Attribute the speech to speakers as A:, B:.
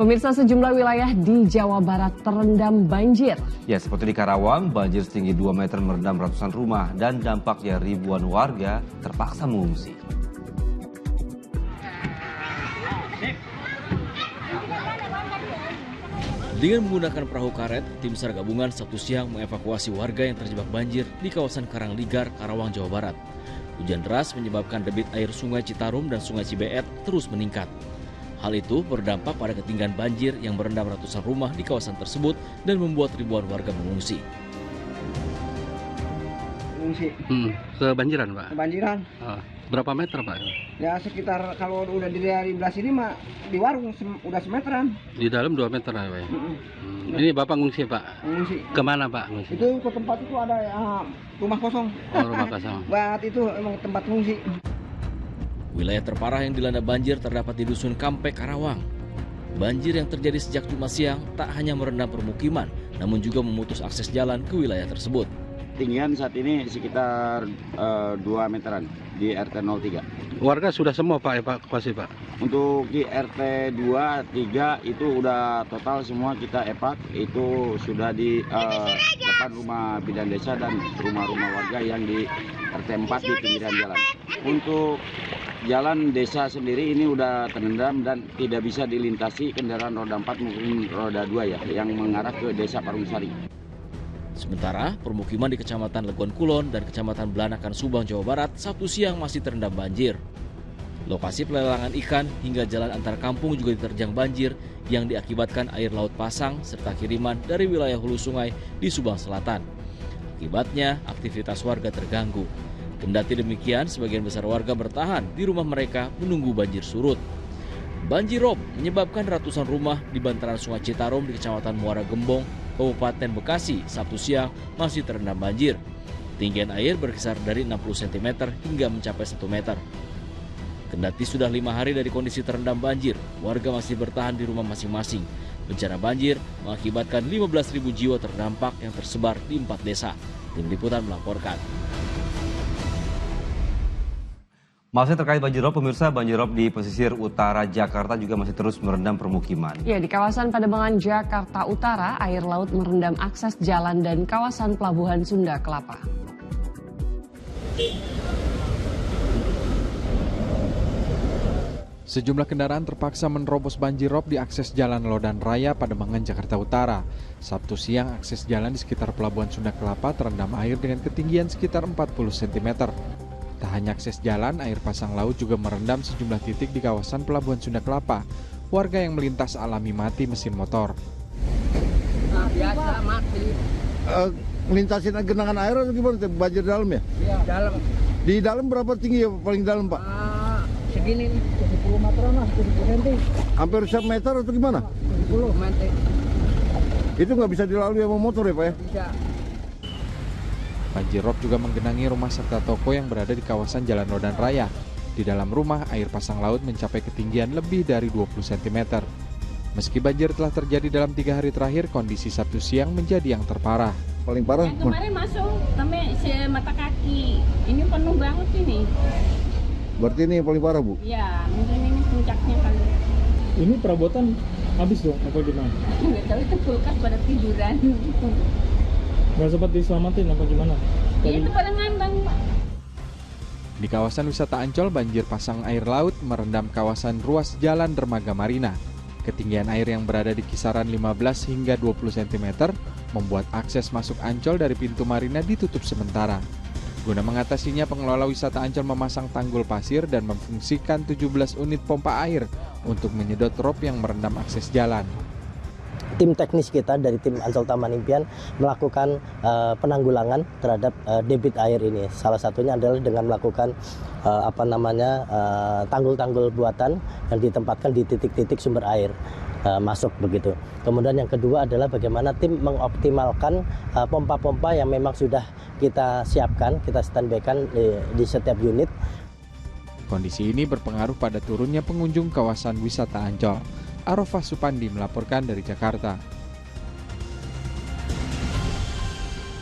A: Pemirsa, sejumlah wilayah di Jawa Barat terendam banjir.
B: Ya, seperti di Karawang, banjir setinggi 2 meter merendam ratusan rumah dan dampaknya ribuan warga terpaksa mengungsi.
C: Dengan menggunakan perahu karet, tim SAR gabungan Sabtu siang mengevakuasi warga yang terjebak banjir di kawasan Karangligar, Karawang, Jawa Barat. Hujan deras menyebabkan debit air Sungai Citarum dan Sungai Cibeet terus meningkat. Hal itu berdampak pada ketinggian banjir yang merendam ratusan rumah di kawasan tersebut dan membuat ribuan warga mengungsi.
D: Kebanjiran, Pak?
E: Kebanjiran.
D: Berapa meter, Pak?
E: Ya sekitar kalau udah dari belah sini mah di warung udah semeteran.
D: Di dalam 2 meter, Pak? Ini Bapak ngungsi, Pak?
E: Ngungsi.
D: Kemana, Pak? Ngungsi?
E: Itu ke tempat itu ada rumah kosong.
D: Oh, rumah kosong.
E: Buat itu emang tempat ngungsi.
C: Wilayah terparah yang dilanda banjir terdapat di Dusun Kampe, Karawang. Banjir yang terjadi sejak Jumat siang tak hanya merendam permukiman, namun juga memutus akses jalan ke wilayah tersebut.
F: Tinggian saat ini sekitar 2 meteran di RT 03.
D: Warga sudah semua, Pak, evakuasi, Pak?
F: Untuk di RT 2, 3 itu udah total semua kita evac. Itu sudah di depan rumah bidan desa dan rumah-rumah warga yang di RT 4 di pinggiran jalan. Untuk jalan desa sendiri ini udah terendam dan tidak bisa dilintasi kendaraan roda 4 maupun roda 2 ya, yang mengarah ke desa Parungsari.
C: Sementara, permukiman di Kecamatan Legon Kulon dan Kecamatan Belanakan, Subang, Jawa Barat, Sabtu siang masih terendam banjir. Lokasi pelelangan ikan hingga jalan antar kampung juga diterjang banjir yang diakibatkan air laut pasang serta kiriman dari wilayah hulu sungai di Subang Selatan. Akibatnya, aktivitas warga terganggu. Kendati demikian, sebagian besar warga bertahan di rumah mereka menunggu banjir surut. Banjir rob menyebabkan ratusan rumah di bantaran Sungai Citarum di Kecamatan Muara Gembong, Kabupaten Bekasi, Sabtu siang masih terendam banjir. Ketinggian air berkisar dari 60 cm hingga mencapai 1 meter. Kendati sudah 5 hari dari kondisi terendam banjir, warga masih bertahan di rumah masing-masing. Bencana banjir mengakibatkan 15.000 jiwa terdampak yang tersebar di 4 desa. Tim Liputan melaporkan.
B: Masih terkait banjirop, pemirsa, banjirop di pesisir utara Jakarta juga masih terus merendam permukiman.
A: Ya, di kawasan Pademangan, Jakarta Utara, air laut merendam akses jalan dan kawasan pelabuhan Sunda Kelapa.
G: Sejumlah kendaraan terpaksa menerobos banjirop di akses Jalan Lodan Raya Pademangan, Jakarta Utara. Sabtu siang, akses jalan di sekitar pelabuhan Sunda Kelapa terendam air dengan ketinggian sekitar 40 cm. Tak hanya akses jalan, air pasang laut juga merendam sejumlah titik di kawasan pelabuhan Sunda Kelapa. Warga yang melintas alami mati mesin motor.
E: Biasa mati.
H: Melintasin genangan air atau gimana? Banjir dalam ya?
E: Iya, dalam.
H: Di dalam berapa tinggi ya paling dalam, Pak?
E: Segini nih, 70 meteran lah, 70 cm.
H: Hampir 1 meter atau gimana?
E: 70 meter.
H: Itu nggak bisa dilalui sama motor ya, Pak ya?
E: Bisa.
G: Banjirop juga menggenangi rumah serta toko yang berada di kawasan Jalan Lodan Raya. Di dalam rumah, air pasang laut mencapai ketinggian lebih dari 20 cm. Meski banjir telah terjadi dalam 3 hari terakhir, kondisi Sabtu siang menjadi yang terparah.
H: Paling parah?
I: Yang kemarin masuk sampai mata kaki. Ini penuh banget ini.
H: Berarti ini yang paling parah, Bu?
I: Ya, mungkin ini puncaknya kali.
J: Ini perabotan habis dong, apa gimana?
I: Nggak tahu, itu kulkas pada tiduran.
J: Nggak sempat diselamatin apa gimana?
I: Ya, itu pada ngambang, Pak.
G: Di kawasan wisata Ancol, banjir pasang air laut merendam kawasan ruas jalan Dermaga Marina. Ketinggian air yang berada di kisaran 15 hingga 20 cm membuat akses masuk Ancol dari pintu Marina ditutup sementara. Guna mengatasinya, pengelola wisata Ancol memasang tanggul pasir dan memfungsikan 17 unit pompa air untuk menyedot rob yang merendam akses jalan.
K: Tim teknis kita dari tim Ancol Taman Impian melakukan penanggulangan terhadap debit air ini. Salah satunya adalah dengan melakukan tanggul-tanggul buatan yang ditempatkan di titik-titik sumber air masuk begitu. Kemudian yang kedua adalah bagaimana tim mengoptimalkan pompa-pompa yang memang sudah kita siapkan, kita standby-kan di setiap unit.
G: Kondisi ini berpengaruh pada turunnya pengunjung kawasan wisata Ancol. Arafah Supandi melaporkan dari Jakarta.